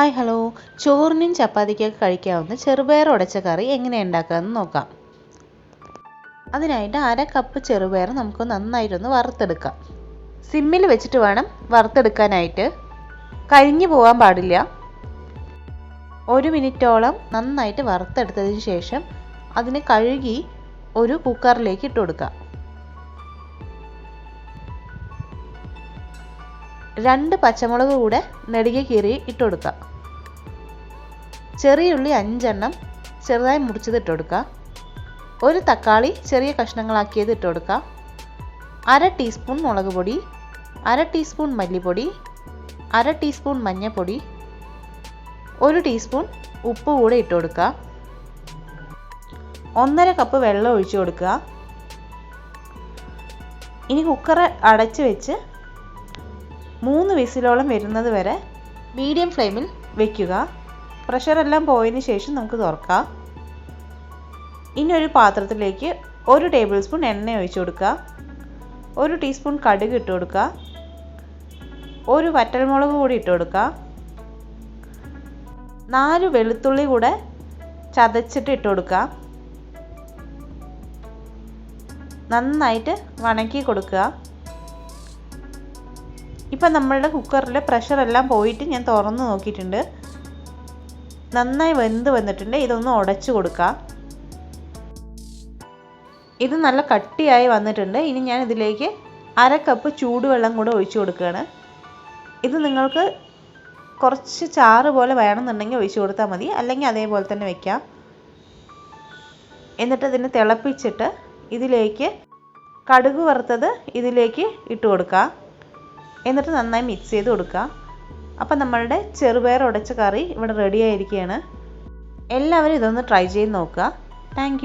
Hi hello, ചോറിനും ചപ്പാത്തിക്കൊക്കെ കഴിക്കാവുന്ന ചെറുപയർ ഉടച്ച കറി എങ്ങനെ ഉണ്ടാക്കാമെന്ന് നോക്കാം. അതിനായിട്ട് 1/2 കപ്പ് ചെറുപയർ നമുക്ക് നന്നായിട്ടൊന്ന് വറുത്തെടുക്കാം. സിമ്മിൽ വെച്ചിട്ട് വേണം വറുത്തെടുക്കാനായിട്ട്, കരിഞ്ഞു പോകാൻ പാടില്ല. 1 മിനിറ്റോളം നന്നായിട്ട് വറുത്തെടുത്തതിന് ശേഷം അതിനെ കഴുകി ഒരു കുക്കറിലേക്ക് ഇട്ട് കൊടുക്കാം. 2 പച്ചമുളക് കൂടെ നെടുകെ കീറി ഇട്ട് കൊടുക്കുക. ചെറിയ ഉള്ളി 5 എണ്ണം ചെറുതായി മുറിച്ചത് ഇട്ട് കൊടുക്കുക. 1 തക്കാളി ചെറിയ കഷ്ണങ്ങളാക്കിയത് ഇട്ട് കൊടുക്കുക. 1/2 ടീസ്പൂൺ മുളക് പൊടി, 1/2 ടീസ്പൂൺ മല്ലിപ്പൊടി, 1/2 ടീസ്പൂൺ മഞ്ഞൾപ്പൊടി, 1 ടീസ്പൂൺ ഉപ്പ് കൂടെ ഇട്ട് കൊടുക്കുക. 1/2 കപ്പ് വെള്ളം ഒഴിച്ചു കൊടുക്കുക. ഇനി കുക്കർ അടച്ച് വെച്ച് 3 വിസിലോളം വരുന്നത് വരെ മീഡിയം ഫ്ലെയിമിൽ വെക്കുക. പ്രഷറെല്ലാം പോയതിന് ശേഷം നമുക്ക് തുറക്കാം. ഇനി ഒരു പാത്രത്തിലേക്ക് 1 ടേബിൾ സ്പൂൺ എണ്ണ ഒഴിച്ചു കൊടുക്കുക. 1 ടീസ്പൂൺ കടുക് ഇട്ട് കൊടുക്കുക. 1 വറ്റൽമുളക് കൂടി ഇട്ട് കൊടുക്കുക. 4 വെളുത്തുള്ളി കൂടെ ചതച്ചിട്ട് ഇട്ട് കൊടുക്കുക. നന്നായിട്ട് വണക്കി കൊടുക്കുക. ഇപ്പം നമ്മളുടെ കുക്കറിലെ പ്രഷറെല്ലാം പോയിട്ട് ഞാൻ തുറന്ന് നോക്കിയിട്ടുണ്ട്. നന്നായി വെന്ത് വന്നിട്ടുണ്ട്. ഇതൊന്ന് ഉടച്ചു കൊടുക്കുക. ഇത് നല്ല കട്ടിയായി വന്നിട്ടുണ്ട്. ഇനി ഞാൻ ഇതിലേക്ക് 1/2 കപ്പ് ചൂടുവെള്ളം കൂടെ ഒഴിച്ചു കൊടുക്കുകയാണ്. ഇത് നിങ്ങൾക്ക് കുറച്ച് ചാറ് പോലെ വേണമെന്നുണ്ടെങ്കിൽ ഒഴിച്ചു കൊടുത്താൽ മതി, അല്ലെങ്കിൽ അതേപോലെ തന്നെ വെക്കാം. എന്നിട്ട് ഇതിനെ തിളപ്പിച്ചിട്ട് ഇതിലേക്ക് കടുക് വറുത്തത് ഇതിലേക്ക് ഇട്ട് കൊടുക്കുക. എന്നിട്ട് നന്നായി മിക്സ് ചെയ്ത് കൊടുക്കുക. അപ്പം നമ്മളുടെ ചെറുപയർ ഉടച്ച കറി ഇവിടെ റെഡി ആയിരിക്കുകയാണ്. എല്ലാവരും ഇതൊന്ന് ട്രൈ ചെയ്ത് നോക്കുക. താങ്ക്